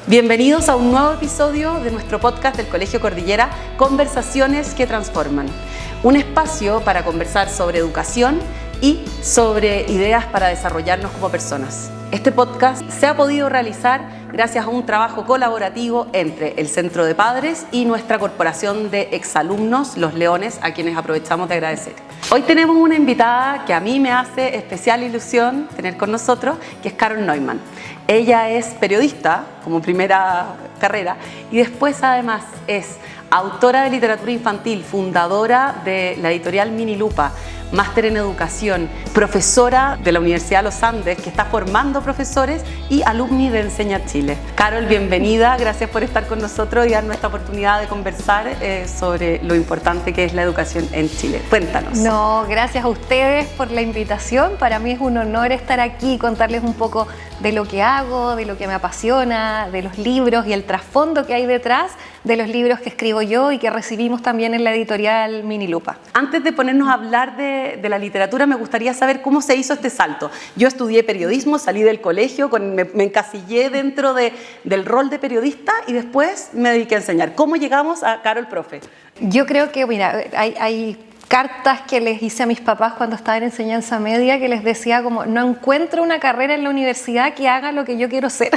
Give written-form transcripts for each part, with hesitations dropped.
Bienvenidos a un nuevo episodio de nuestro podcast del Colegio Cordillera, Conversaciones que Transforman. Un espacio para conversar sobre educación y sobre ideas para desarrollarnos como personas. Este podcast se ha podido realizar gracias a un trabajo colaborativo entre el Centro de Padres y nuestra corporación de exalumnos, Los Leones, a quienes aprovechamos de agradecer. Hoy tenemos una invitada que a mí me hace especial ilusión tener con nosotros, que es Carol Neumann. Ella es periodista como primera carrera y después además es autora de literatura infantil, fundadora de la editorial Minilupa, máster en educación, profesora de la Universidad de los Andes, que está formando profesores y alumni de Enseña Chile. Carol, bienvenida, gracias por estar con nosotros y darnos esta oportunidad de conversar sobre lo importante que es la educación en Chile. Cuéntanos. No, gracias a ustedes por la invitación. Para mí es un honor estar aquí y contarles un poco de lo que hago, de lo que me apasiona, de los libros y el trasfondo que hay detrás de los libros que escribo yo y que recibimos también en la editorial Minilupa. Antes de ponernos a hablar de la literatura, me gustaría saber cómo se hizo este salto. Yo estudié periodismo, salí del colegio, me encasillé dentro del rol de periodista y después me dediqué a enseñar. ¿Cómo llegamos a Carol Profe? Yo creo que, mira, hay cartas que les hice a mis papás cuando estaba en enseñanza media que les decía como no encuentro una carrera en la universidad que haga lo que yo quiero ser,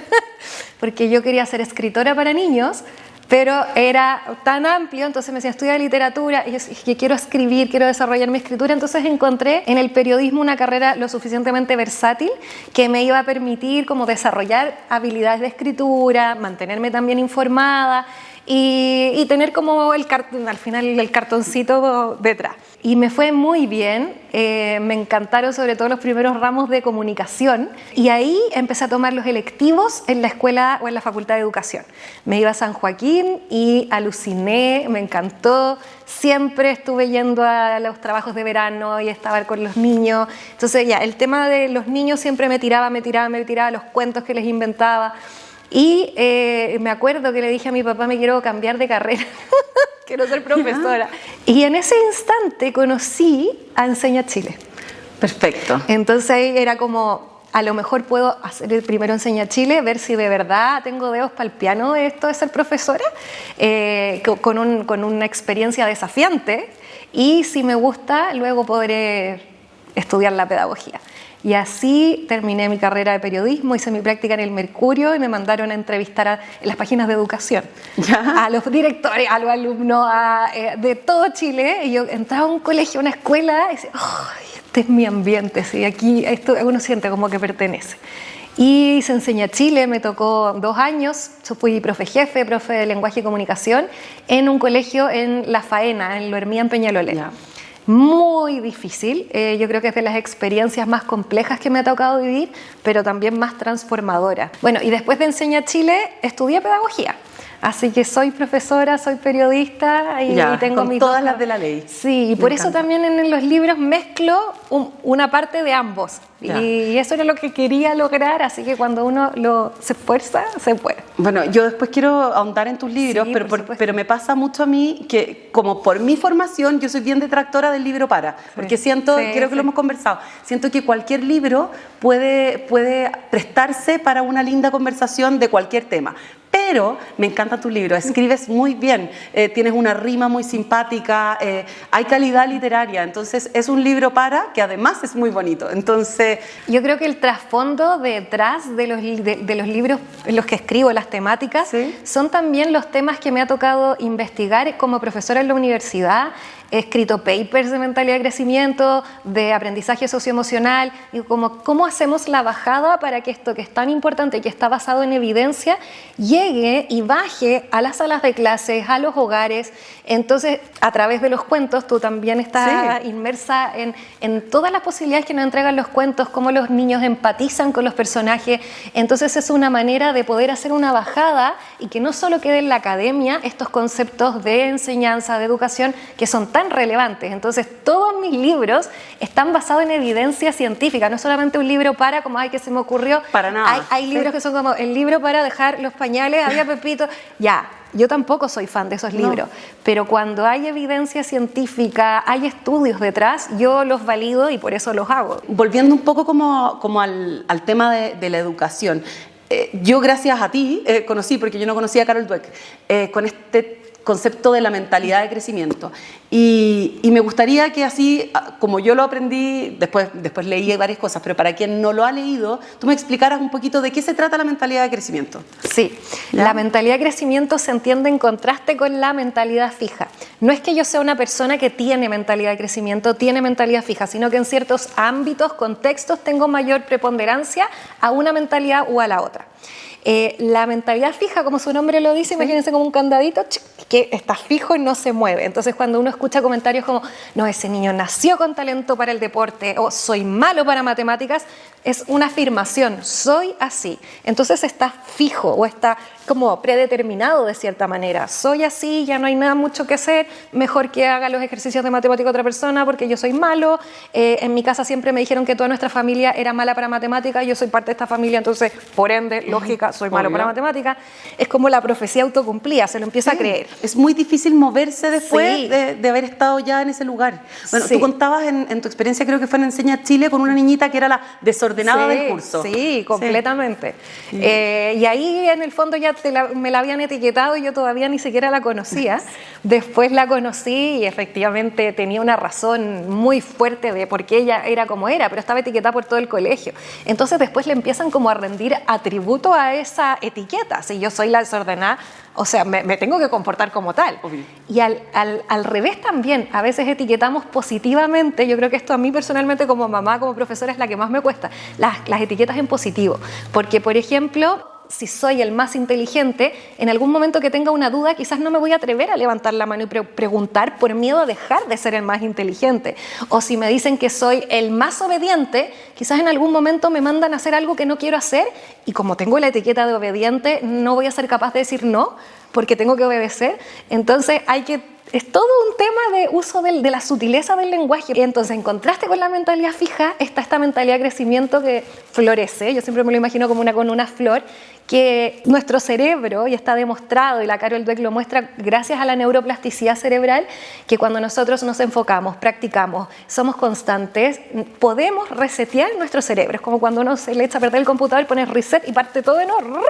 porque yo quería ser escritora para niños, pero era tan amplio, entonces me decía, estudia literatura, y yo que quiero escribir, quiero desarrollar mi escritura, entonces encontré en el periodismo una carrera lo suficientemente versátil que me iba a permitir como desarrollar habilidades de escritura, mantenerme también informada, y tener como al final el cartoncito detrás. Y me fue muy bien, me encantaron sobre todo los primeros ramos de comunicación y ahí empecé a tomar los electivos en la escuela o en la Facultad de Educación. Me iba a San Joaquín y aluciné, me encantó, siempre estuve yendo a los trabajos de verano y estaba con los niños. Entonces ya, el tema de los niños siempre me tiraba los cuentos que les inventaba. Y me acuerdo que le dije a mi papá, me quiero cambiar de carrera, quiero ser profesora. Y en ese instante conocí a Enseña Chile. Perfecto. Entonces ahí era como, a lo mejor puedo hacer el primero Enseña Chile, ver si de verdad tengo dedos para el piano de esto de ser profesora, con una experiencia desafiante, y si me gusta, luego podré estudiar la pedagogía. Y así terminé mi carrera de periodismo, hice mi práctica en el Mercurio y me mandaron a entrevistar en las páginas de educación a los directores, a los alumnos de todo Chile. Y yo entraba a un colegio, a una escuela y decía, oh, este es mi ambiente, ¿sí? Aquí uno siente como que pertenece. Y se Enseña Chile, me tocó 2 años, yo fui profe jefe, profe de lenguaje y comunicación en un colegio en La Faena, en Loermía, en Peñalolén. Yeah. Muy difícil, yo creo que es de las experiencias más complejas que me ha tocado vivir, pero también más transformadora. Bueno, y después de Enseña Chile, estudié pedagogía. Así que soy profesora, soy periodista y tengo con todas las de la ley. Sí, y por eso también en los libros mezclo una parte de ambos. Y eso era lo que quería lograr, así que cuando uno se esfuerza, se puede. Bueno, yo después quiero ahondar en tus libros, sí, pero me pasa mucho a mí que, como por mi formación, yo soy bien detractora del libro para, porque creo que lo hemos conversado, siento que cualquier libro puede prestarse para una linda conversación de cualquier tema. Pero me encanta tu libro, escribes muy bien, tienes una rima muy simpática, hay calidad literaria, entonces es un libro que además es muy bonito. Entonces, yo creo que el trasfondo detrás de los libros en los que escribo, las temáticas, ¿sí? Son también los temas que me ha tocado investigar como profesora en la universidad. He escrito papers de mentalidad de crecimiento, de aprendizaje socioemocional, y cómo hacemos la bajada para que esto que es tan importante y que está basado en evidencia llegue y baje a las salas de clases, a los hogares. Entonces, a través de los cuentos, tú también estás inmersa en todas las posibilidades que nos entregan los cuentos, cómo los niños empatizan con los personajes. Entonces, es una manera de poder hacer una bajada y que no solo quede en la academia estos conceptos de enseñanza, de educación, que son tan relevantes. Entonces, todos mis libros están basados en evidencia científica, no solamente un libro como, ay, que se me ocurrió. Para nada. Hay libros que son como el libro para dejar los pañales, había Pepito, yo tampoco soy fan de esos libros, pero cuando hay evidencia científica, hay estudios detrás, yo los valido y por eso los hago. Volviendo un poco como al tema de la educación, Yo gracias a ti conocí, porque yo no conocía a Carol Dweck, con este concepto de la mentalidad de crecimiento. Y me gustaría que así, como yo lo aprendí, después leí varias cosas, pero para quien no lo ha leído, tú me explicaras un poquito de qué se trata la mentalidad de crecimiento. Sí, ¿ya? La mentalidad de crecimiento se entiende en contraste con la mentalidad fija. No es que yo sea una persona que tiene mentalidad de crecimiento, tiene mentalidad fija, sino que en ciertos ámbitos, contextos, tengo mayor preponderancia a una mentalidad o a la otra. La mentalidad fija, como su nombre lo dice, imagínense como un candadito que está fijo y no se mueve. Entonces cuando uno escucha comentarios como no, ese niño nació con talento para el deporte o soy malo para matemáticas, es una afirmación, soy así. Entonces está fijo o está como predeterminado de cierta manera. Soy así, ya no hay nada mucho que hacer, mejor que haga los ejercicios de matemática otra persona porque yo soy malo. En mi casa siempre me dijeron que toda nuestra familia era mala para matemáticas, yo soy parte de esta familia, entonces por ende, lógica, soy malo para matemáticas. Es como la profecía autocumplida, se lo empieza a creer. Es muy difícil moverse después de haber estado ya en ese lugar. Bueno, tú contabas en tu experiencia, creo que fue en Enseña Chile, con una niñita que era la desordenada del curso. Sí, completamente. Y ahí en el fondo ya me la habían etiquetado y yo todavía ni siquiera la conocía. Después la conocí y efectivamente tenía una razón muy fuerte de por qué ella era como era, pero estaba etiquetada por todo el colegio. Entonces después le empiezan como a rendir atributo a esa etiqueta. Si yo soy la desordenada, o sea, me tengo que comportar como tal. Obvio. Y al revés también, a veces etiquetamos positivamente. Yo creo que esto a mí personalmente como mamá, como profesora, es la que más me cuesta, las etiquetas en positivo. Porque, por ejemplo, si soy el más inteligente, en algún momento que tenga una duda, quizás no me voy a atrever a levantar la mano y preguntar por miedo a dejar de ser el más inteligente. O si me dicen que soy el más obediente, quizás en algún momento me mandan a hacer algo que no quiero hacer y como tengo la etiqueta de obediente, no voy a ser capaz de decir no porque tengo que obedecer. Entonces es todo un tema de uso de la sutileza del lenguaje. Y entonces, en contraste con la mentalidad fija, está esta mentalidad de crecimiento que florece. Yo siempre me lo imagino como con una flor, que nuestro cerebro, y está demostrado, y la Carol Dweck lo muestra gracias a la neuroplasticidad cerebral, que cuando nosotros nos enfocamos, practicamos, somos constantes, podemos resetear nuestro cerebro. Es como cuando uno se le echa a perder el computador, pones reset y parte todo de nuevo.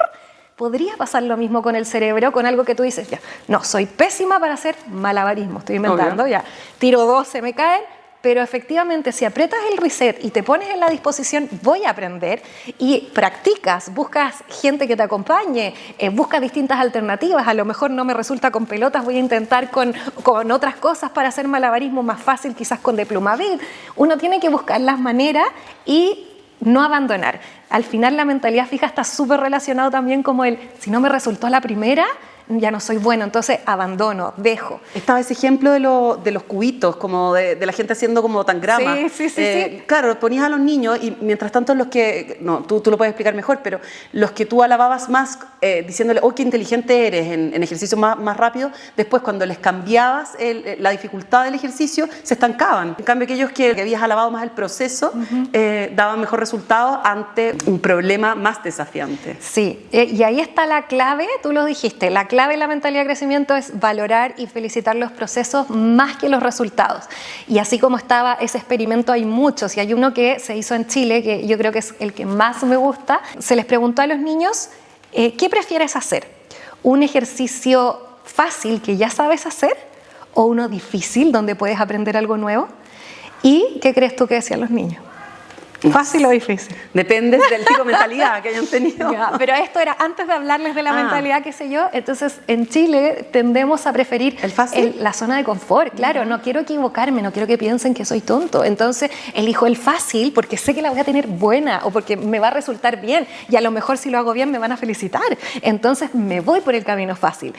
Podría pasar lo mismo con el cerebro, con algo que tú dices, ya, no, soy pésima para hacer malabarismo, estoy inventando, ya, tiro 2, se me caen, pero efectivamente si aprietas el reset y te pones en la disposición, voy a aprender y practicas, buscas gente que te acompañe, buscas distintas alternativas, a lo mejor no me resulta con pelotas, voy a intentar con otras cosas para hacer malabarismo más fácil, quizás con de Plumavit. Uno tiene que buscar las maneras y no abandonar. Al final la mentalidad fija está súper relacionado también como si no me resultó la primera, ya no soy bueno, entonces abandono, dejo. Estaba ese ejemplo de los cubitos, como de la gente haciendo como tangrama. Sí. Claro, ponías a los niños y mientras tanto los que, no, tú lo puedes explicar mejor, pero los que tú alababas más diciéndole, oh, qué inteligente eres en ejercicio más rápido, después cuando les cambiabas la dificultad del ejercicio, se estancaban. En cambio, aquellos que habías alabado más el proceso, daban mejor resultado ante un problema más desafiante. Sí, y ahí está la clave, tú lo dijiste, la clave de la mentalidad de crecimiento es valorar y felicitar los procesos más que los resultados. Y así como estaba ese experimento, hay muchos, y hay uno que se hizo en Chile, que yo creo que es el que más me gusta. Se les preguntó a los niños, ¿qué prefieres hacer? ¿Un ejercicio fácil que ya sabes hacer o uno difícil donde puedes aprender algo nuevo? ¿Y qué crees tú que decían los niños? ¿Fácil o difícil? Depende del tipo de mentalidad que hayan tenido. Ya, pero esto era antes de hablarles de la mentalidad, qué sé yo. Entonces, en Chile tendemos a preferir ¿el fácil? La zona de confort. Claro, no quiero equivocarme, no quiero que piensen que soy tonto. Entonces, elijo el fácil porque sé que la voy a tener buena o porque me va a resultar bien. Y a lo mejor si lo hago bien me van a felicitar. Entonces, me voy por el camino fácil.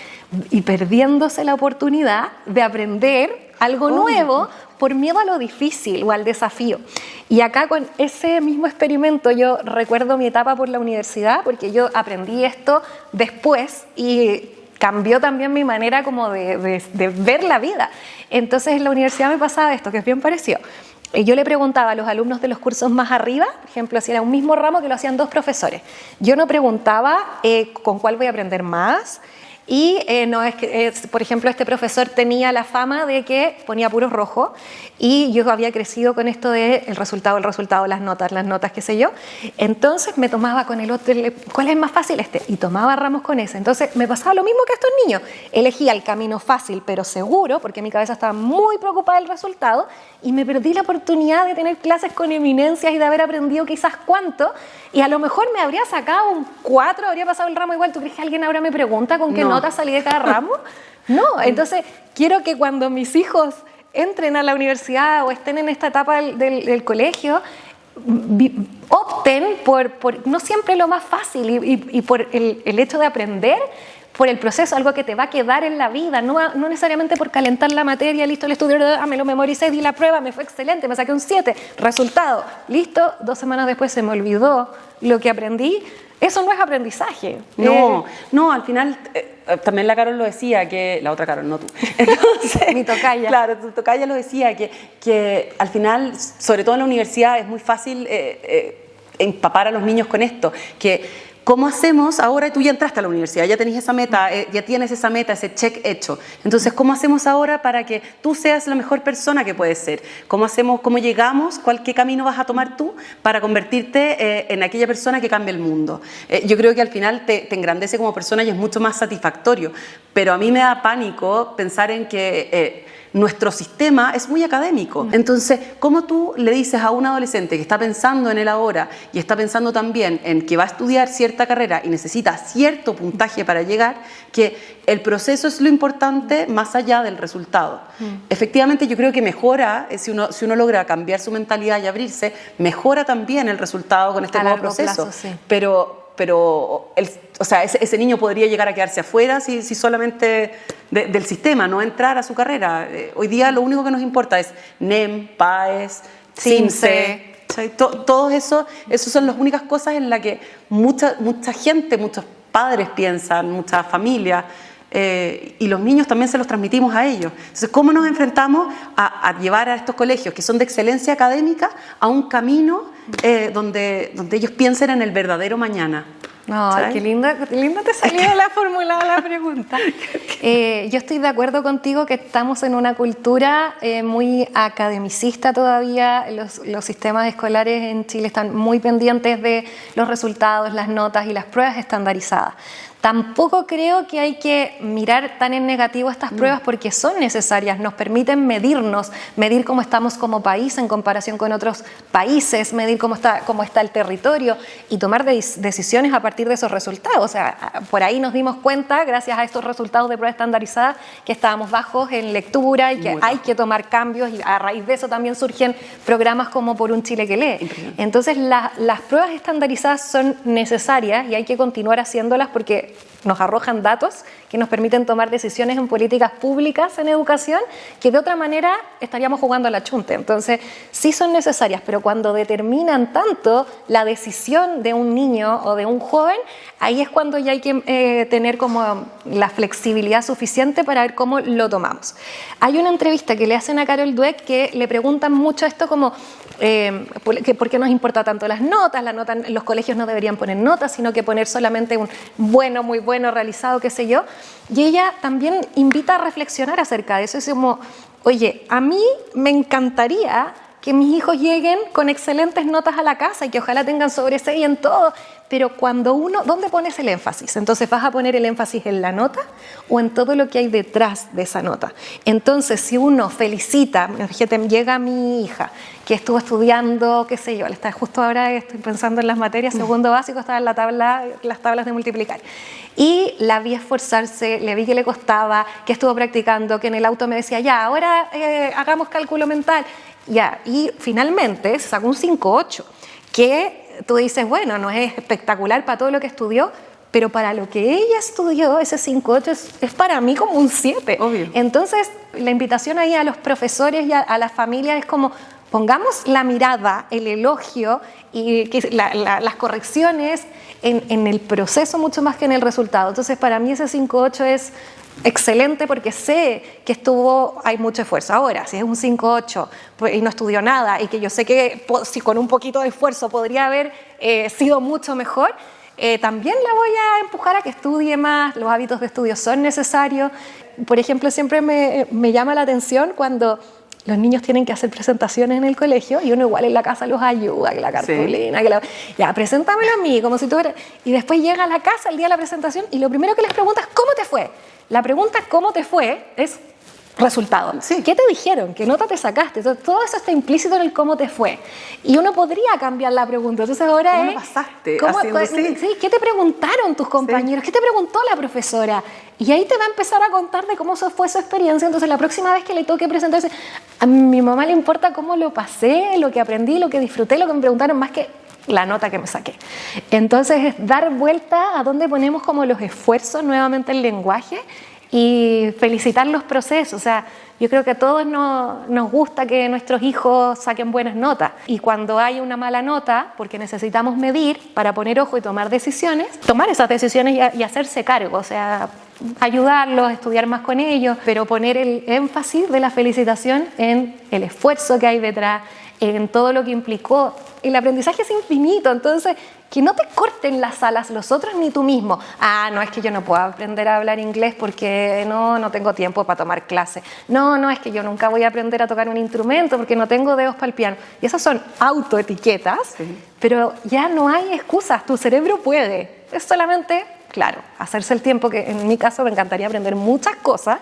Y perdiéndose la oportunidad de aprender algo nuevo por miedo a lo difícil o al desafío. Y acá con ese mismo experimento yo recuerdo mi etapa por la universidad, porque yo aprendí esto después y cambió también mi manera como de ver la vida. Entonces en la universidad me pasaba esto, que es bien parecido. Yo le preguntaba a los alumnos de los cursos más arriba, por ejemplo, si era un mismo ramo que lo hacían 2 profesores. Yo no preguntaba con cuál voy a aprender más, y no es que, por ejemplo, este profesor tenía la fama de que ponía puros rojos y yo había crecido con esto de el resultado, las notas, qué sé yo. Entonces me tomaba con el otro, ¿cuál es más fácil este? Y tomaba ramos con ese. Entonces me pasaba lo mismo que a estos niños. Elegía el camino fácil pero seguro, porque mi cabeza estaba muy preocupada del resultado y me perdí la oportunidad de tener clases con eminencias y de haber aprendido quizás cuánto, y a lo mejor me habría sacado un 4, habría pasado el ramo igual. ¿Tú crees que alguien ahora me pregunta con qué nota salí de cada ramo? No, entonces quiero que cuando mis hijos entren a la universidad o estén en esta etapa del colegio, opten por no siempre lo más fácil y por el hecho de aprender, por el proceso, algo que te va a quedar en la vida, no necesariamente por calentar la materia, listo, el estudio, me lo memoricé, di la prueba, me fue excelente, me saqué un 7, resultado, listo, 2 semanas después se me olvidó lo que aprendí. Eso no es aprendizaje. No, al final, también la Carol lo decía, que la otra Carol, no tú. Entonces, mi tocaya. Claro, tu tocaya lo decía, que al final, sobre todo en la universidad, es muy fácil empapar a los niños con esto, que ¿cómo hacemos ahora? Tú ya entraste a la universidad, ya tenés esa meta, ya tienes esa meta, ese check hecho. Entonces, ¿cómo hacemos ahora para que tú seas la mejor persona que puedes ser? ¿Cómo llegamos? ¿Qué camino vas a tomar tú para convertirte en aquella persona que cambie el mundo? Yo creo que al final te engrandece como persona y es mucho más satisfactorio. Pero a mí me da pánico pensar en que nuestro sistema es muy académico. Entonces, ¿cómo tú le dices a un adolescente que está pensando en él ahora y está pensando también en que va a estudiar cierta carrera y necesita cierto puntaje para llegar, que el proceso es lo importante más allá del resultado? Efectivamente, yo creo que mejora, si uno logra cambiar su mentalidad y abrirse, mejora también el resultado con este nuevo proceso. Plazo, sí. Pero ese niño podría llegar a quedarse afuera si solamente del sistema, no entrar a su carrera. Hoy día lo único que nos importa es NEM, PAES, CIMSE. Todo eso son las únicas cosas en las que mucha gente, muchos padres piensan, muchas familias, y los niños también se los transmitimos a ellos. Entonces, ¿cómo nos enfrentamos a llevar a estos colegios que son de excelencia académica a un camino donde ellos piensen en el verdadero mañana? No, qué linda te salió la formulada la pregunta. Yo estoy de acuerdo contigo que estamos en una cultura muy academicista todavía. Los sistemas escolares en Chile están muy pendientes de los resultados, las notas y las pruebas estandarizadas. Tampoco creo que hay que mirar tan en negativo estas pruebas, porque son necesarias, nos permiten medir cómo estamos como país en comparación con otros países, medir cómo está el territorio y tomar decisiones a partir de esos resultados. O sea, por ahí nos dimos cuenta, gracias a estos resultados de prueba estandarizada, que estábamos bajos en lectura y que hay que tomar cambios, y a raíz de eso también surgen programas como Por un Chile que lee. Entonces, las pruebas estandarizadas son necesarias y hay que continuar haciéndolas porque nos arrojan datos que nos permiten tomar decisiones en políticas públicas en educación que de otra manera estaríamos jugando a la chunte. Entonces, sí son necesarias, pero cuando determinan tanto la decisión de un niño o de un joven, ahí es cuando ya hay que tener como la flexibilidad suficiente para ver cómo lo tomamos. Hay una entrevista que le hacen a Carol Dweck que le preguntan mucho esto como ¿por qué nos importa tanto las notas? Los colegios no deberían poner notas, sino que poner solamente un bueno, muy bueno, realizado, qué sé yo. Y ella también invita a reflexionar acerca de eso. Es como, oye, a mí me encantaría que mis hijos lleguen con excelentes notas a la casa y que ojalá tengan sobre 6 en todo, pero cuando ¿dónde pones el énfasis? Entonces, ¿vas a poner el énfasis en la nota o en todo lo que hay detrás de esa nota? Entonces, si uno felicita, fíjate, llega mi hija que estuvo estudiando, qué sé yo, justo ahora estoy pensando en las materias, segundo básico, estaba en las tablas de multiplicar, y la vi esforzarse, le vi que le costaba, que estuvo practicando, que en el auto me decía, ya, ahora hagamos cálculo mental, ya, y finalmente se sacó un 5.8, que tú dices, bueno, no es espectacular para todo lo que estudió, pero para lo que ella estudió, ese 5.8 es para mí como un 7. Obvio. Entonces, la invitación ahí a los profesores y a las familias es como, pongamos la mirada, el elogio y las correcciones en el proceso mucho más que en el resultado. Entonces, para mí ese 5.8 es excelente porque sé que hay mucho esfuerzo. Ahora, si es un 5.8 y no estudió nada y que yo sé que si con un poquito de esfuerzo podría haber sido mucho mejor, también la voy a empujar a que estudie más, los hábitos de estudio son necesarios. Por ejemplo, siempre me llama la atención cuando los niños tienen que hacer presentaciones en el colegio y uno igual en la casa los ayuda, que la cartulina, sí, ya, preséntamelo a mí, como si tú eras... Y después llega a la casa el día de la presentación y lo primero que les pregunta es ¿cómo te fue? La pregunta ¿cómo te fue? Es resultado. Sí. ¿Qué te dijeron? ¿Qué nota te sacaste? Entonces, todo eso está implícito en el cómo te fue. Y uno podría cambiar la pregunta. Entonces ahora ¿cómo lo pasaste? Sí, ¿qué te preguntaron tus compañeros? Sí. ¿Qué te preguntó la profesora? Y ahí te va a empezar a contar de cómo fue su experiencia. Entonces la próxima vez que le toque presentarse, a mi mamá le importa cómo lo pasé, lo que aprendí, lo que disfruté, lo que me preguntaron, más que la nota que me saqué. Entonces es dar vuelta a donde ponemos como los esfuerzos, nuevamente el lenguaje, y felicitar los procesos. O sea, yo creo que a todos nos gusta que nuestros hijos saquen buenas notas, y cuando hay una mala nota, porque necesitamos medir para poner ojo y tomar decisiones, tomar esas decisiones y hacerse cargo, o sea, ayudarlos, estudiar más con ellos, pero poner el énfasis de la felicitación en el esfuerzo que hay detrás, en todo lo que implicó. El aprendizaje es infinito, entonces que no te corten las alas los otros ni tú mismo. No, es que yo no puedo aprender a hablar inglés porque no tengo tiempo para tomar clases. No, es que yo nunca voy a aprender a tocar un instrumento porque no tengo dedos para el piano. Y esas son autoetiquetas, sí, pero ya no hay excusas, tu cerebro puede. Es solamente, claro, hacerse el tiempo, que en mi caso me encantaría aprender muchas cosas,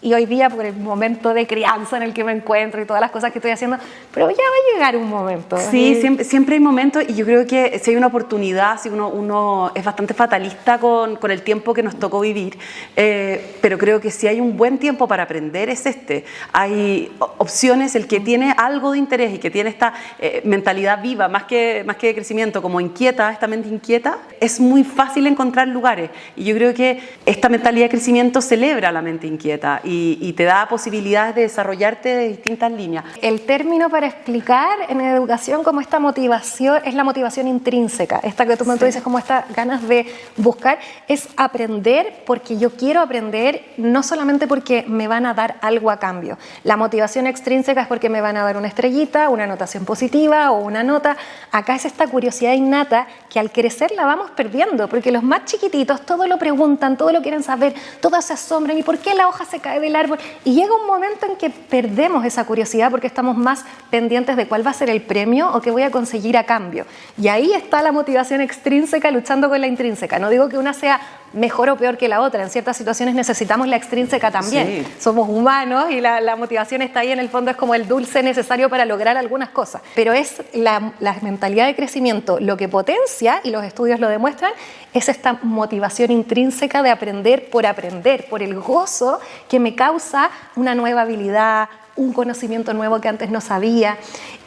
y hoy día por el momento de crianza en el que me encuentro y todas las cosas que estoy haciendo, pero ya va a llegar un momento. Sí, siempre hay momentos, y yo creo que si hay una oportunidad, si uno es bastante fatalista con el tiempo que nos tocó vivir, pero creo que si hay un buen tiempo para aprender es este. Hay opciones, el que tiene algo de interés y que tiene esta mentalidad viva, más que de crecimiento, como inquieta, esta mente inquieta, es muy fácil encontrar lugares, y yo creo que esta mentalidad de crecimiento celebra la mente inquieta y te da posibilidades de desarrollarte de distintas líneas. El término para explicar en educación como esta motivación es la motivación intrínseca, esta que tú me dices, como estas ganas de buscar, es aprender porque yo quiero aprender, no solamente porque me van a dar algo a cambio. La motivación extrínseca es porque me van a dar una estrellita, una anotación positiva o una nota. Acá es esta curiosidad innata que al crecer la vamos perdiendo, porque los más chiquititos todo lo preguntan, todo lo quieren saber, todo se asombran, ¿y por qué la hoja se cae del árbol? Y llega un momento en que perdemos esa curiosidad porque estamos más pendientes de cuál va a ser el premio o qué voy a conseguir a cambio. Y ahí está la motivación extrínseca luchando con la intrínseca. No digo que una sea mejor o peor que la otra, en ciertas situaciones necesitamos la extrínseca también. Sí. Somos humanos y la motivación está ahí, en el fondo es como el dulce necesario para lograr algunas cosas. Pero es la mentalidad de crecimiento lo que potencia, y los estudios lo demuestran, es esta motivación intrínseca de aprender, por el gozo que me causa una nueva habilidad, un conocimiento nuevo que antes no sabía.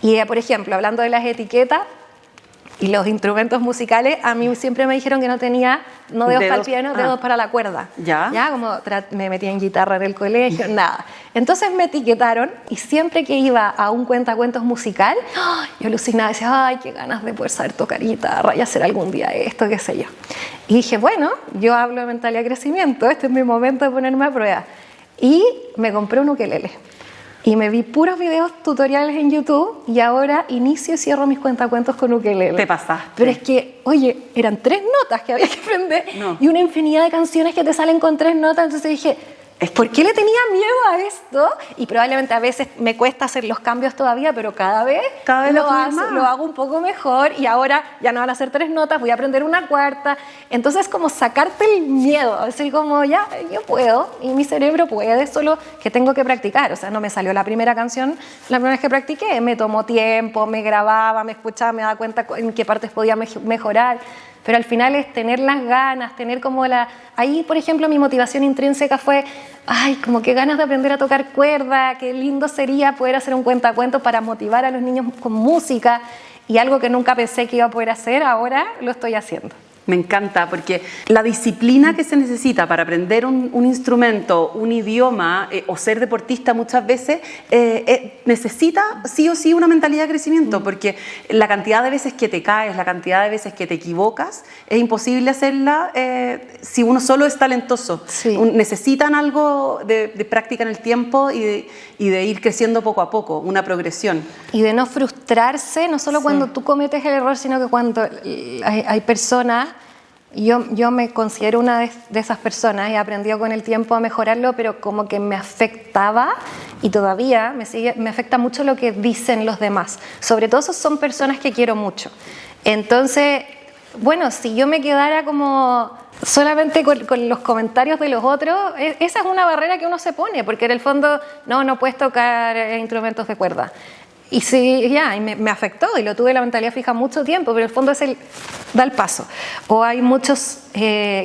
Y por ejemplo, hablando de las etiquetas y los instrumentos musicales, a mí siempre me dijeron que no tenía dedos para el piano, dedos para la cuerda. Ya como me metía en guitarra en el colegio, nada. Entonces me etiquetaron, y siempre que iba a un cuentacuentos musical, yo alucinaba, decía, ay, qué ganas de poder saber tocar guitarra y hacer algún día esto, qué sé yo. Y dije, bueno, yo hablo de mentalidad de crecimiento, este es mi momento de ponerme a prueba. Y me compré un ukelele. Y me vi puros videos tutoriales en YouTube, y ahora inicio y cierro mis cuentacuentos con ukelele. Te pasaste. Pero es que, oye, eran 3 notas que había que aprender, y una infinidad de canciones que te salen con 3 notas. Entonces dije, ¿por qué le tenía miedo a esto? Y probablemente a veces me cuesta hacer los cambios todavía, pero cada vez lo hago un poco mejor, y ahora ya no van a ser 3 notas, voy a aprender una cuarta. Entonces, como sacarte el miedo, decir como, ya, yo puedo, y mi cerebro puede, solo que tengo que practicar. O sea, no me salió la primera canción la primera vez que practiqué, me tomó tiempo, me grababa, me escuchaba, me daba cuenta en qué partes podía mejorar. Pero al final es tener las ganas, tener como Ahí, por ejemplo, mi motivación intrínseca fue, ay, como que ganas de aprender a tocar cuerda, qué lindo sería poder hacer un cuentacuentos para motivar a los niños con música, y algo que nunca pensé que iba a poder hacer, ahora lo estoy haciendo. Me encanta, porque la disciplina que se necesita para aprender un instrumento, un idioma, o ser deportista muchas veces, necesita sí o sí una mentalidad de crecimiento, porque la cantidad de veces que te caes, la cantidad de veces que te equivocas, es imposible hacerla si uno solo es talentoso. Sí. Necesitan algo de práctica en el tiempo y de ir creciendo poco a poco, una progresión. Y de no frustrarse, no solo cuando tú cometes el error, sino que cuando hay personas Yo me considero una de esas personas, he aprendido con el tiempo a mejorarlo, pero como que me afectaba y todavía me afecta mucho lo que dicen los demás. Sobre todo son personas que quiero mucho. Entonces, bueno, si yo me quedara como solamente con los comentarios de los otros, esa es una barrera que uno se pone, porque en el fondo no puedes tocar instrumentos de cuerda. Y sí, y me afectó y lo tuve la mentalidad fija mucho tiempo, pero en el fondo da el paso. O hay muchos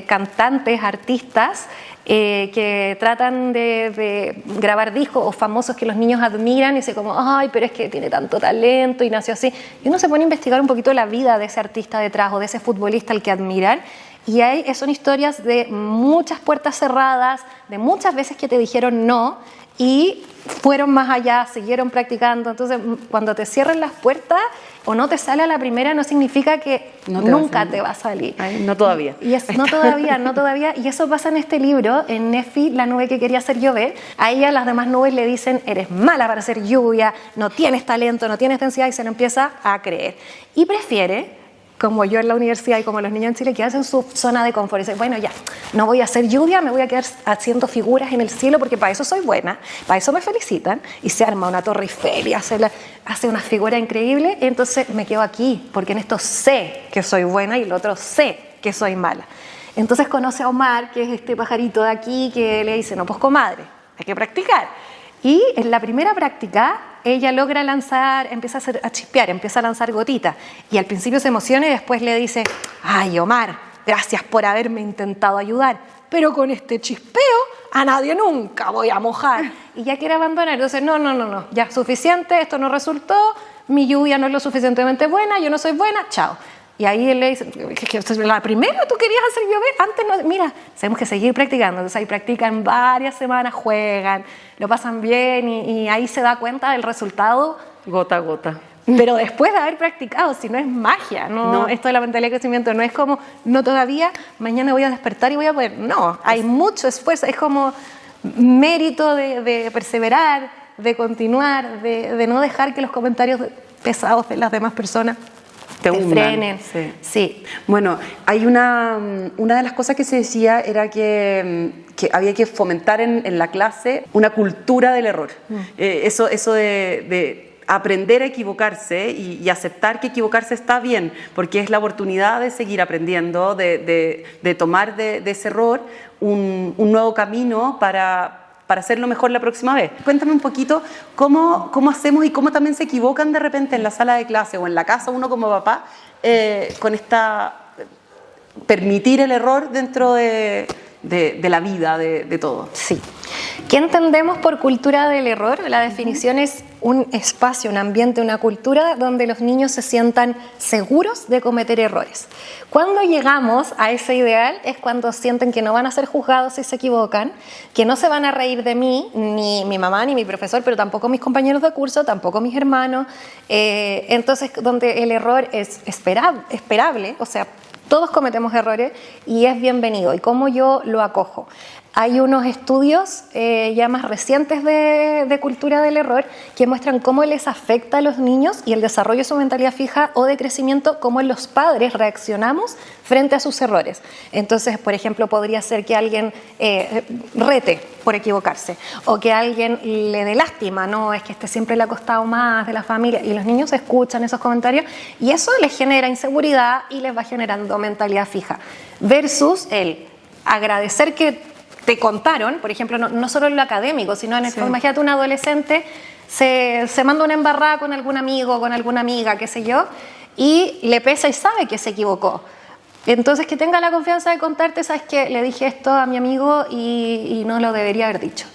cantantes, artistas que tratan de grabar discos o famosos que los niños admiran y dicen como, ay, pero es que tiene tanto talento y nació así. Y uno se pone a investigar un poquito la vida de ese artista detrás o de ese futbolista al que admiran. Y son historias de muchas puertas cerradas, de muchas veces que te dijeron no y fueron más allá, siguieron practicando. Entonces, cuando te cierran las puertas o no te sale a la primera, no significa que nunca te va a salir. Ay, no todavía. No todavía. Y eso pasa en este libro, en Nefi, la nube que quería ser llover. A ella las demás nubes le dicen, eres mala para ser lluvia, no tienes talento, no tienes densidad, y se lo empieza a creer. Y prefiere, como yo en la universidad y como los niños en Chile, que hacen su zona de confort y dicen, bueno, ya, no voy a hacer lluvia, me voy a quedar haciendo figuras en el cielo porque para eso soy buena, para eso me felicitan, y se arma una Torre Eiffel y hace una figura increíble, y entonces me quedo aquí, porque en esto sé que soy buena y en lo otro sé que soy mala. Entonces conoce a Omar, que es este pajarito de aquí, que le dice, no, pues comadre, hay que practicar. Y en la primera práctica, ella logra lanzar, empieza a chispear, empieza a lanzar gotitas. Y al principio se emociona y después le dice, ay, Omar, gracias por haberme intentado ayudar, pero con este chispeo a nadie nunca voy a mojar. Y ya quiere abandonar. Entonces, no, ya suficiente, esto no resultó, mi lluvia no es lo suficientemente buena, yo no soy buena, chao. Y ahí él le dice, la primera tú querías hacer llover, antes no, mira, tenemos que seguir practicando. Entonces ahí practican varias semanas, juegan, lo pasan bien y ahí se da cuenta del resultado. Gota a gota. Pero después de haber practicado, si no es magia, no. Esto de la mentalidad de crecimiento no es como, no todavía, mañana voy a despertar y voy a poder. No, hay mucho esfuerzo, es como mérito de perseverar, de continuar, de no dejar que los comentarios pesados de las demás personas te frenen. Sí. Bueno, hay una de las cosas que se decía era que había que fomentar en la clase una cultura del error. Eso de aprender a equivocarse y aceptar que equivocarse está bien, porque es la oportunidad de seguir aprendiendo, de tomar de ese error un nuevo camino para hacerlo mejor la próxima vez. Cuéntame un poquito cómo hacemos y cómo también se equivocan de repente en la sala de clase o en la casa uno como papá con permitir el error dentro de la vida, de todo. Sí. ¿Qué entendemos por cultura del error? La definición es un espacio, un ambiente, una cultura donde los niños se sientan seguros de cometer errores. Cuando llegamos a ese ideal es cuando sienten que no van a ser juzgados si se equivocan, que no se van a reír de mí, ni mi mamá ni mi profesor, pero tampoco mis compañeros de curso, tampoco mis hermanos. Entonces, donde el error es esperable, o sea, todos cometemos errores y es bienvenido. ¿Y cómo yo lo acojo? Hay unos estudios ya más recientes de cultura del error que muestran cómo les afecta a los niños y el desarrollo de su mentalidad fija o de crecimiento, cómo los padres reaccionamos frente a sus errores. Entonces, por ejemplo, podría ser que alguien rete por equivocarse o que alguien le dé lástima, no, es que siempre le ha costado más de la familia, y los niños escuchan esos comentarios y eso les genera inseguridad y les va generando mentalidad fija. Versus el agradecer que te contaron, por ejemplo, no solo en lo académico, sino en el fondo, imagínate un adolescente se manda una embarrada con algún amigo, con alguna amiga, qué sé yo, y le pesa y sabe que se equivocó. Entonces, que tenga la confianza de contarte, sabes que le dije esto a mi amigo y no lo debería haber dicho.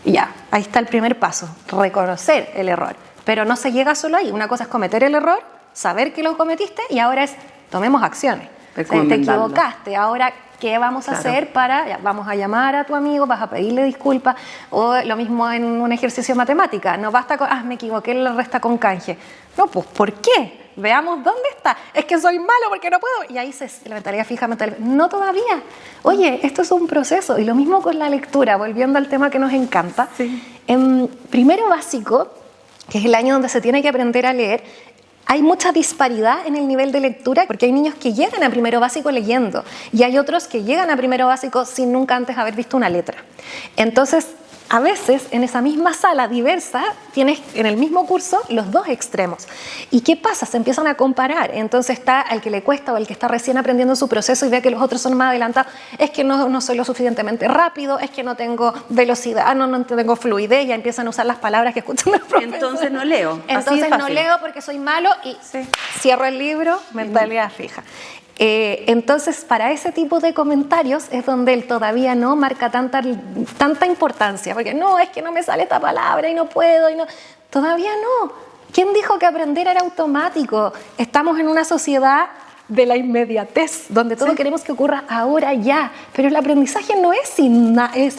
Y ya, ahí está el primer paso, reconocer el error. Pero no se llega solo ahí. Una cosa es cometer el error, saber que lo cometiste, y ahora es, tomemos acciones. Te equivocaste, ahora ¿qué vamos a hacer vamos a llamar a tu amigo, vas a pedirle disculpas? O lo mismo en un ejercicio de matemática, no basta con, me equivoqué, la resta con canje. No, pues, ¿por qué? Veamos dónde está. Es que soy malo porque no puedo. Y ahí la mentalidad fija, no todavía. Oye, esto es un proceso. Y lo mismo con la lectura, volviendo al tema que nos encanta. Sí. En primero básico, que es el año donde se tiene que aprender a leer, hay mucha disparidad en el nivel de lectura, porque hay niños que llegan a primero básico leyendo y hay otros que llegan a primero básico sin nunca antes haber visto una letra. Entonces, a veces en esa misma sala diversa tienes en el mismo curso los dos extremos. ¿Y qué pasa? Se empiezan a comparar. Entonces está al que le cuesta o el que está recién aprendiendo su proceso y ve que los otros son más adelantados. Es que no soy lo suficientemente rápido, es que no tengo velocidad, no tengo fluidez, ya empiezan a usar las palabras que escuchan los profesores. Entonces no leo. Entonces no leo porque soy malo y cierro el libro, mentalidad fija. Entonces, para ese tipo de comentarios es donde él todavía no marca tanta importancia, porque no, es que no me sale esta palabra y no puedo, todavía no. ¿Quién dijo que aprender era automático? Estamos en una sociedad de la inmediatez, donde todo queremos que ocurra ahora ya, pero el aprendizaje no es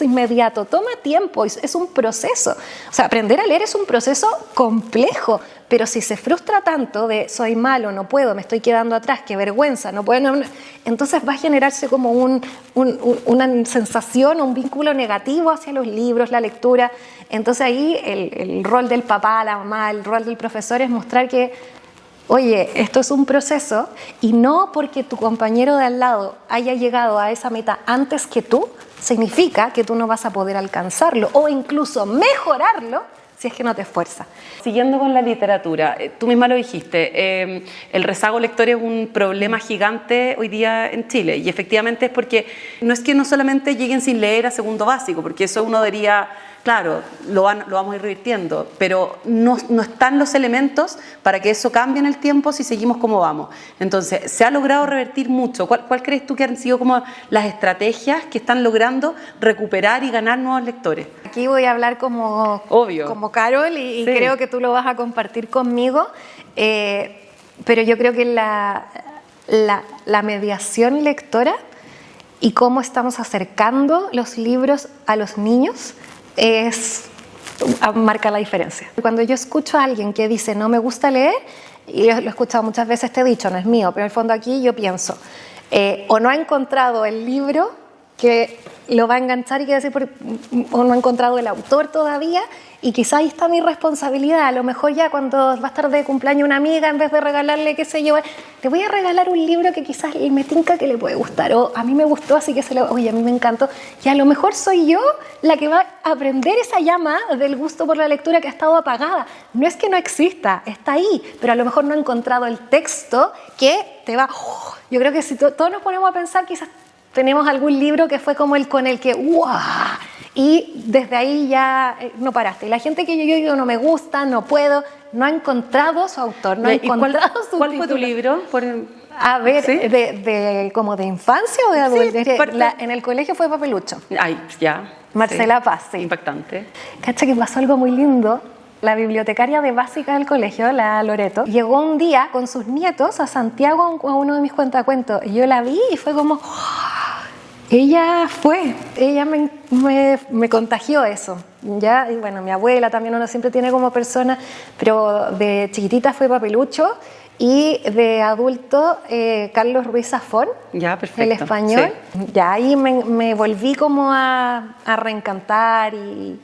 inmediato, toma tiempo, es un proceso. O sea, aprender a leer es un proceso complejo, pero si se frustra tanto de soy malo, no puedo, me estoy quedando atrás, qué vergüenza, no puedo, entonces va a generarse como una sensación o un vínculo negativo hacia los libros, la lectura. Entonces ahí el rol del papá, la mamá, el rol del profesor es mostrar que oye, esto es un proceso y no porque tu compañero de al lado haya llegado a esa meta antes que tú, significa que tú no vas a poder alcanzarlo o incluso mejorarlo si es que no te esfuerzas. Siguiendo con la literatura, tú misma lo dijiste, el rezago lector es un problema gigante hoy día en Chile y efectivamente es porque no es que no solamente lleguen sin leer a segundo básico, porque eso uno diría, claro, lo vamos a ir revirtiendo, pero no están los elementos para que eso cambie en el tiempo si seguimos como vamos. Entonces, se ha logrado revertir mucho. ¿Cuál crees tú que han sido como las estrategias que están logrando recuperar y ganar nuevos lectores? Aquí voy a hablar como Carol y creo que tú lo vas a compartir conmigo, pero yo creo que la mediación lectora y cómo estamos acercando los libros a los niños marca la diferencia. Cuando yo escucho a alguien que dice no me gusta leer, y lo he escuchado muchas veces, este dicho no es mío, pero en el fondo aquí yo pienso, o no ha encontrado el libro que lo va a enganchar y que decir, o no ha encontrado el autor todavía, y quizá ahí está mi responsabilidad. A lo mejor ya cuando va a estar de cumpleaños una amiga, en vez de regalarle, qué sé yo, le voy a regalar un libro que quizás me tinca que le puede gustar, o a mí me gustó, así que oye, a mí me encantó, y a lo mejor soy yo la que va a aprender esa llama del gusto por la lectura que ha estado apagada. No es que no exista, está ahí, pero a lo mejor no ha encontrado el texto que te va... Yo creo que si todos nos ponemos a pensar, quizás tenemos algún libro que fue como el con el que ¡guau! Y desde ahí ya no paraste. Y la gente que yo digo no me gusta, no puedo, no ha encontrado su autor, no ha encontrado su ¿Cuál fue tu libro? A ver, ¿sí? ¿como de infancia o de adultez? Sí, en el colegio fue Papelucho. Ay, ya. Marcela Paz, sí. Impactante. Cacha que pasó algo muy lindo. La bibliotecaria de básica del colegio, la Loreto, llegó un día con sus nietos a Santiago a uno de mis cuentacuentos. Y yo la vi y fue como... Ella me contagió eso, ¿ya? Y bueno, mi abuela también, uno siempre tiene como persona, pero de chiquitita fue Papelucho y de adulto Carlos Ruiz Zafón, ya, perfecto, el español. Sí. Ya ahí me volví como a reencantar y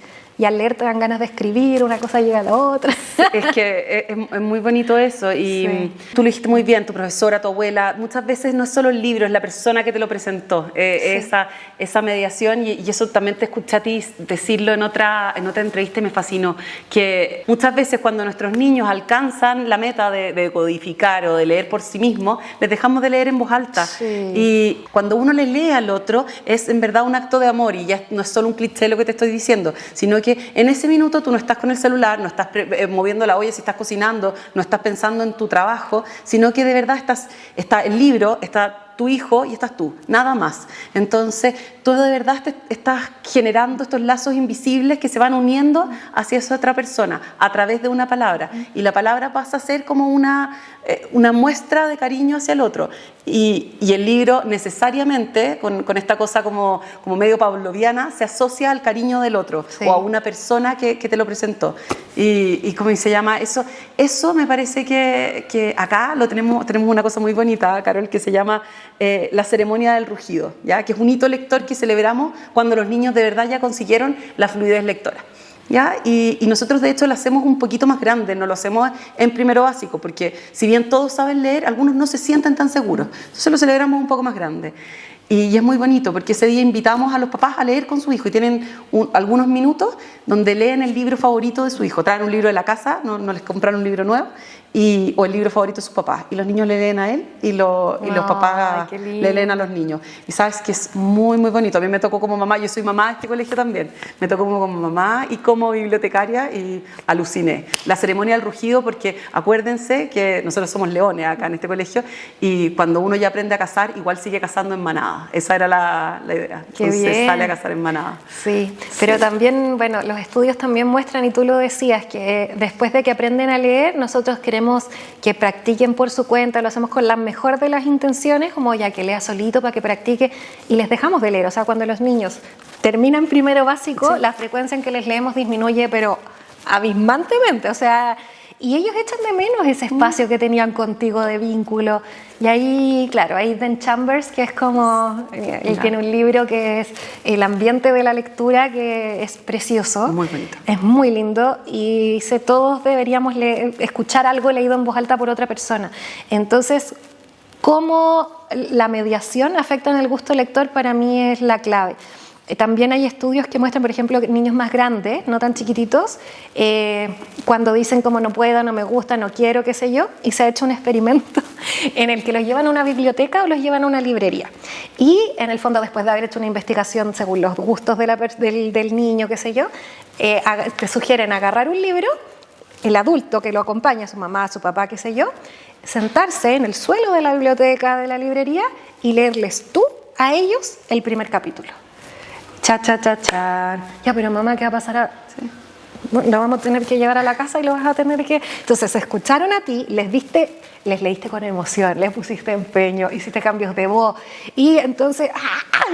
al leer te dan ganas de escribir, una cosa llega a la otra. Es que es muy bonito eso y tú lo dijiste muy bien, tu profesora, tu abuela, muchas veces no es solo el libro, es la persona que te lo presentó, esa mediación y eso también te escuché a ti decirlo en otra entrevista y me fascinó, que muchas veces cuando nuestros niños alcanzan la meta de codificar o de leer por sí mismos, les dejamos de leer en voz alta y cuando uno le lee al otro es en verdad un acto de amor y ya no es solo un cliché lo que te estoy diciendo, sino que en ese minuto tú no estás con el celular, no estás moviendo la olla si estás cocinando, no estás pensando en tu trabajo, sino que de verdad está el libro, está tu hijo y estás tú, nada más. Entonces, tú de verdad estás generando estos lazos invisibles que se van uniendo hacia esa otra persona a través de una palabra. Y la palabra pasa a ser como una muestra de cariño hacia el otro. Y el libro necesariamente, con esta cosa como medio pavloviana, se asocia al cariño del otro o a una persona que te lo presentó. Y ¿cómo se llama? Eso me parece que acá tenemos una cosa muy bonita, Carol, que se llama la ceremonia del rugido, ¿ya? Que es un hito lector que celebramos cuando los niños de verdad ya consiguieron la fluidez lectora. ¿Ya? Y nosotros de hecho lo hacemos un poquito más grande, no lo hacemos en primero básico, porque si bien todos saben leer, algunos no se sienten tan seguros, entonces lo celebramos un poco más grande. Y es muy bonito porque ese día invitamos a los papás a leer con su hijo y tienen algunos minutos donde leen el libro favorito de su hijo, traen un libro de la casa, no les compraron un libro nuevo, o el libro favorito de sus papás, y los niños le leen a él y los papás le leen a los niños. Y sabes que es muy muy bonito. A mí me tocó como mamá, yo soy mamá de este colegio también, me tocó como mamá y como bibliotecaria y aluciné. La ceremonia del rugido, porque acuérdense que nosotros somos leones acá en este colegio y cuando uno ya aprende a cazar, igual sigue cazando en manada. Esa era la idea. Qué Entonces bien. sale a cazar en manada. Sí, pero también, bueno, los estudios también muestran, y tú lo decías, que después de que aprenden a leer, nosotros queremos que practiquen por su cuenta, lo hacemos con la mejor de las intenciones, como ya que lea solito para que practique, y les dejamos de leer. O sea, cuando los niños terminan primero básico, la frecuencia en que les leemos disminuye, pero abismantemente, o sea, y ellos echan de menos ese espacio que tenían contigo de vínculo. Y ahí, claro, hay Ben Chambers, que es como, él tiene un libro que es El ambiente de la lectura, que es precioso. Muy bonito. Es muy lindo y dice, todos deberíamos escuchar algo leído en voz alta por otra persona. Entonces, cómo la mediación afecta en el gusto lector para mí es la clave. También hay estudios que muestran, por ejemplo, que niños más grandes, no tan chiquititos, cuando dicen como no puedo, no me gusta, no quiero, qué sé yo, y se ha hecho un experimento en el que los llevan a una biblioteca o los llevan a una librería. Y en el fondo, después de haber hecho una investigación según los gustos del niño, qué sé yo, te sugieren agarrar un libro, el adulto que lo acompaña, su mamá, su papá, qué sé yo, sentarse en el suelo de la biblioteca, de la librería, y leerles tú a ellos el primer capítulo. Cha, cha, cha, cha. Ya, pero mamá, ¿qué va a pasar ahora? Sí. Bueno, lo vamos a tener que llevar a la casa y lo vas a tener que... Entonces, se escucharon a ti, les leíste con emoción, les pusiste empeño, hiciste cambios de voz, y entonces,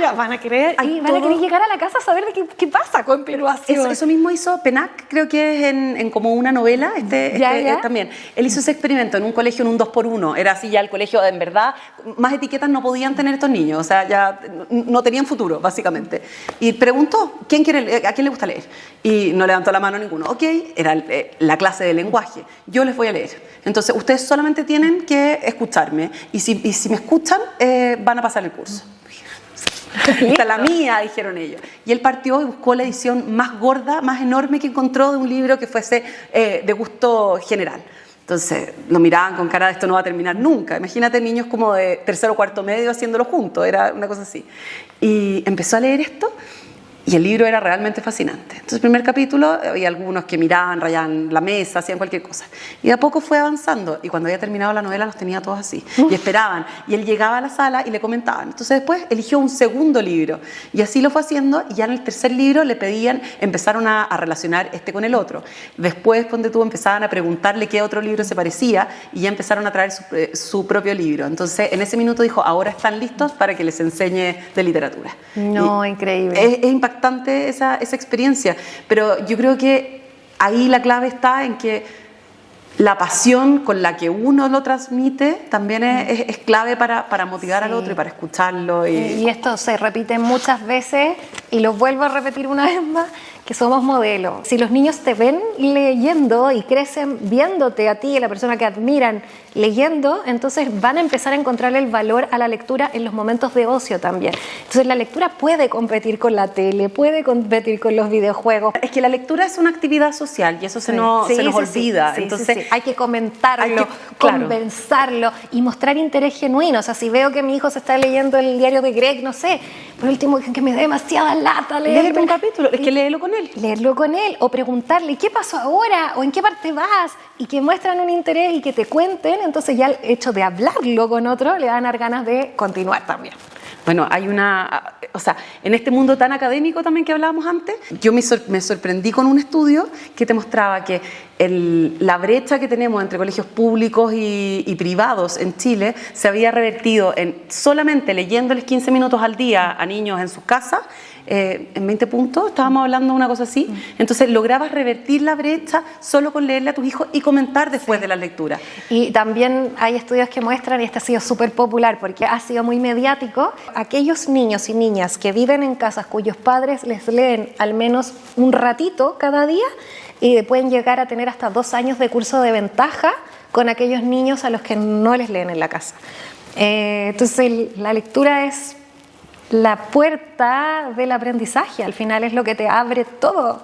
ya van a querer, y van a querer llegar a la casa a saber de qué pasa con continuación. Eso mismo hizo Penac, creo que es en como una novela, también. Él hizo ese experimento en un colegio en un 2x1, era así ya el colegio, en verdad, más etiquetas no podían tener estos niños, o sea, ya no tenían futuro, básicamente. Y preguntó, ¿a quién le gusta leer? Y no levantó la mano ninguno. Ok, era la clase de lenguaje, yo les voy a leer. Entonces, ustedes solamente tienen que escucharme, y si me escuchan, van a pasar el curso. Esta es la mía, dijeron ellos. Y él partió y buscó la edición más gorda, más enorme que encontró de un libro que fuese de gusto general. Entonces lo miraban con cara de esto no va a terminar nunca. Imagínate niños como de tercero o cuarto medio haciéndolo juntos, era una cosa así. Y empezó a leer esto y el libro era realmente fascinante. Entonces el primer capítulo había algunos que miraban, rayaban la mesa, hacían cualquier cosa. Y de a poco fue avanzando y cuando había terminado la novela los tenía todos así. Y esperaban. Y él llegaba a la sala y le comentaban. Entonces después eligió un segundo libro. Y así lo fue haciendo y ya en el tercer libro le pedían, empezaron a relacionar este con el otro. Después cuando empezaban a preguntarle qué otro libro se parecía y ya empezaron a traer su propio libro. Entonces en ese minuto dijo, ahora están listos para que les enseñe de literatura. No, increíble. Es impactante esa experiencia, pero yo creo que ahí la clave está en que la pasión con la que uno lo transmite también es clave para motivar al otro y para escucharlo. Y esto se repite muchas veces y lo vuelvo a repetir una vez más, que somos modelos. Si los niños te ven leyendo y crecen viéndote a ti, la persona que admiran leyendo, entonces van a empezar a encontrarle el valor a la lectura en los momentos de ocio también. Entonces la lectura puede competir con la tele, puede competir con los videojuegos. Es que la lectura es una actividad social y eso se nos olvida. Entonces hay que comentarlo, conversarlo y mostrar interés genuino. O sea, si veo que mi hijo se está leyendo el diario de Greg, no sé, por último, que me dé demasiada lata leer un capítulo, es que léelo con él. Leerlo con él o preguntarle ¿qué pasó ahora? ¿O en qué parte vas? Y que muestran un interés y que te cuenten, entonces ya el hecho de hablarlo con otro le van a dar ganas de continuar también. Bueno, en este mundo tan académico también que hablábamos antes, yo me sorprendí con un estudio que te mostraba que la brecha que tenemos entre colegios públicos y privados en Chile se había revertido en solamente leyéndoles 15 minutos al día a niños en sus casas, en 20 puntos, estábamos hablando de una cosa así. Entonces lograbas revertir la brecha solo con leerle a tus hijos y comentar después de la lectura. Y también hay estudios que muestran, y este ha sido súper popular porque ha sido muy mediático, aquellos niños y niñas que viven en casas cuyos padres les leen al menos un ratito cada día y pueden llegar a tener hasta 2 años de curso de ventaja con aquellos niños a los que no les leen en la casa. Entonces la lectura es la puerta del aprendizaje, al final es lo que te abre todo.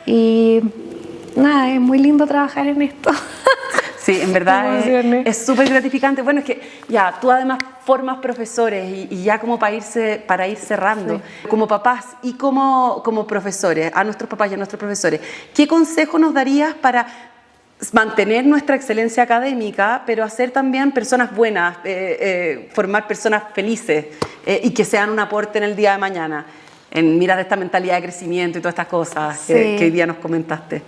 Y nada, es muy lindo trabajar en esto. Sí, en verdad es súper gratificante. Bueno, es que ya, tú además formas profesores y ya como para ir cerrando, sí, como papás y como profesores, a nuestros papás y a nuestros profesores, ¿qué consejo nos darías para mantener nuestra excelencia académica, pero hacer también personas buenas, formar personas felices y que sean un aporte en el día de mañana, en miras de esta mentalidad de crecimiento y todas estas cosas que hoy día nos comentaste?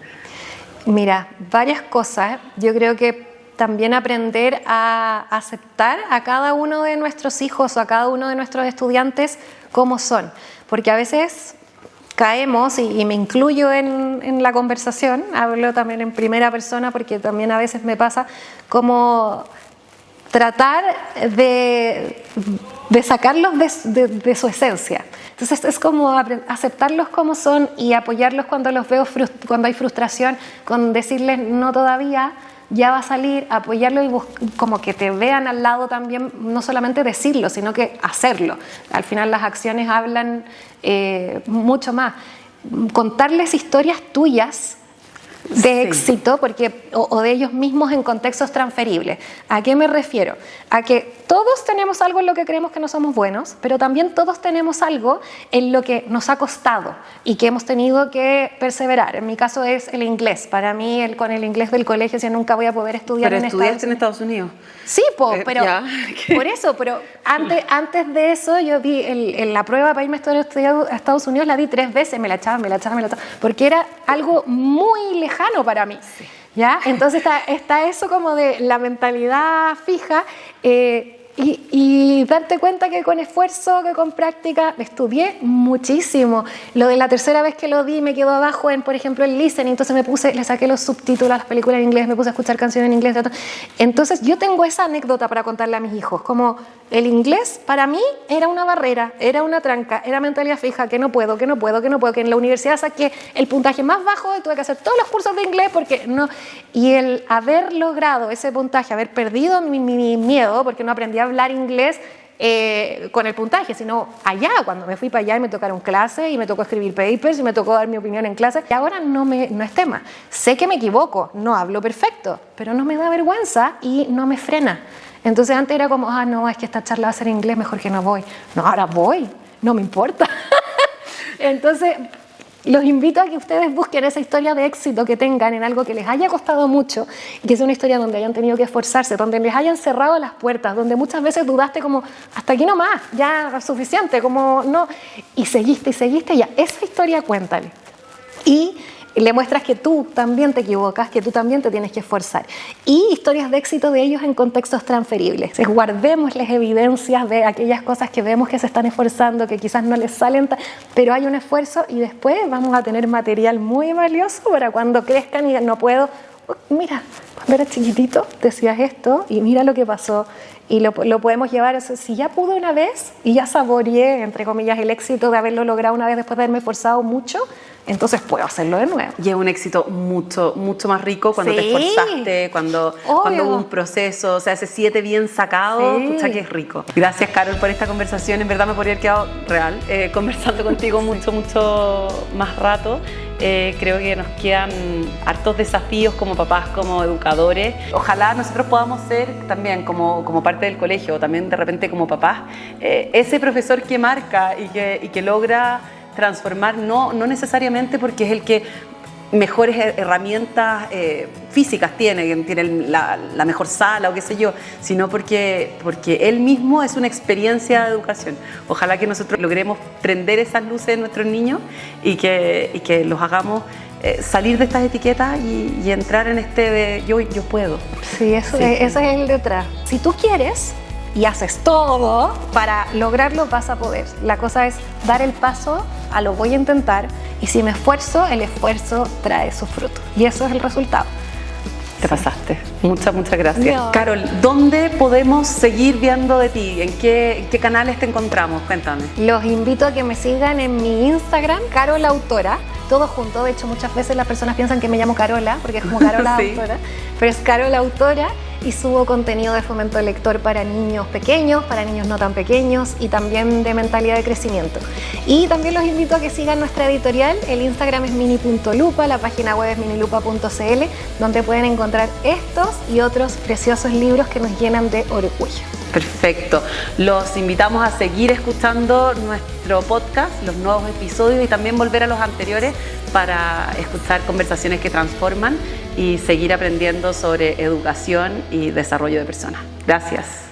Mira, varias cosas. Yo creo que también aprender a aceptar a cada uno de nuestros hijos o a cada uno de nuestros estudiantes como son, porque a veces caemos, y me incluyo en la conversación, hablo también en primera persona porque también a veces me pasa, como tratar de sacarlos de su esencia. Entonces es como aceptarlos como son y apoyarlos cuando los veo cuando hay frustración, con decirles no todavía, ya va a salir, apoyarlo y como que te vean al lado también, no solamente decirlo, sino que hacerlo. Al final las acciones hablan mucho más. Contarles historias tuyas de éxito, porque, o de ellos mismos en contextos transferibles. ¿A qué me refiero? A que todos tenemos algo en lo que creemos que no somos buenos, pero también todos tenemos algo en lo que nos ha costado y que hemos tenido que perseverar. En mi caso es el inglés. Para mí, con el inglés del colegio, yo nunca voy a poder estudiar en Estados Unidos. ¿Pero estudiaste en Estados Unidos? Sí, pero por eso, pero antes de eso yo di la prueba para irme a estudiar a Estados Unidos, la di 3 veces, me la echaban, porque era algo muy lejano para mí. Sí. ¿Ya? Entonces está eso como de la mentalidad fija, y darte cuenta que con esfuerzo, que con práctica, estudié muchísimo. Lo de la tercera vez que lo di me quedó abajo por ejemplo, el listening, entonces le saqué los subtítulos a las películas en inglés, me puse a escuchar canciones en inglés. Entonces yo tengo esa anécdota para contarle a mis hijos, como el inglés para mí era una barrera, era una tranca, era mentalidad fija, que no puedo, que en la universidad saqué el puntaje más bajo y tuve que hacer todos los cursos de inglés porque no. Y el haber logrado ese puntaje, haber perdido mi miedo, porque no aprendí a hablar inglés con el puntaje, sino allá, cuando me fui para allá y me tocaron clases y me tocó escribir papers y me tocó dar mi opinión en clases, y ahora no es tema. Sé que me equivoco, no hablo perfecto, pero no me da vergüenza y no me frena. Entonces antes era como, no, es que esta charla va a ser en inglés, mejor que no voy. No, ahora voy, no me importa. Entonces los invito a que ustedes busquen esa historia de éxito que tengan en algo que les haya costado mucho y que sea una historia donde hayan tenido que esforzarse, donde les hayan cerrado las puertas, donde muchas veces dudaste como, hasta aquí nomás, ya es suficiente, como no, y seguiste, ya, esa historia cuéntale. Y le muestras que tú también te equivocas, que tú también te tienes que esforzar. Y historias de éxito de ellos en contextos transferibles. Guardémosles evidencias de aquellas cosas que vemos que se están esforzando, que quizás no les salen, pero hay un esfuerzo y después vamos a tener material muy valioso para cuando crezcan y digan, no puedo. Mira, cuando eras chiquitito decías esto y mira lo que pasó. Y lo podemos llevar, o sea, si ya pude una vez y ya saboreé, entre comillas, el éxito de haberlo logrado una vez después de haberme esforzado mucho, entonces puedo hacerlo de nuevo. Y es un éxito mucho más rico cuando te esforzaste, cuando hubo un proceso, o sea, ese 7 bien sacado, pucha que es rico. Gracias, Carol, por esta conversación. En verdad me podría haber quedado real conversando contigo mucho más rato. Creo que nos quedan hartos desafíos como papás, como educadores. Ojalá nosotros podamos ser también como parte del colegio, también de repente como papás, ese profesor que marca y que logra transformar, no necesariamente porque es el que mejores herramientas físicas tiene la mejor sala o qué sé yo, sino porque él mismo es una experiencia de educación. Ojalá que nosotros logremos prender esas luces en nuestros niños y que los hagamos salir de estas etiquetas y entrar en este de yo puedo. Sí, ese es el detrás. Si tú quieres, y haces todo para lograrlo, vas a poder. La cosa es dar el paso a lo voy a intentar, y si me esfuerzo, el esfuerzo trae su fruto. Y eso es el resultado. Te pasaste. Muchas gracias. No. Carol, ¿dónde podemos seguir viendo de ti? ¿En qué canales te encontramos? Cuéntame. Los invito a que me sigan en mi Instagram, Carol Autora, todo junto. De hecho, muchas veces las personas piensan que me llamo Carola, porque es como Carola Sí. Autora, pero es Carol Autora, y subo contenido de fomento lector para niños pequeños, para niños no tan pequeños, y también de mentalidad de crecimiento. Y también los invito a que sigan nuestra editorial. El Instagram es mini.lupa, la página web es minilupa.cl, donde pueden encontrar estos y otros preciosos libros que nos llenan de orgullo. Perfecto. Los invitamos a seguir escuchando nuestro podcast, los nuevos episodios, y también volver a los anteriores para escuchar conversaciones que transforman y seguir aprendiendo sobre educación y desarrollo de personas. Gracias.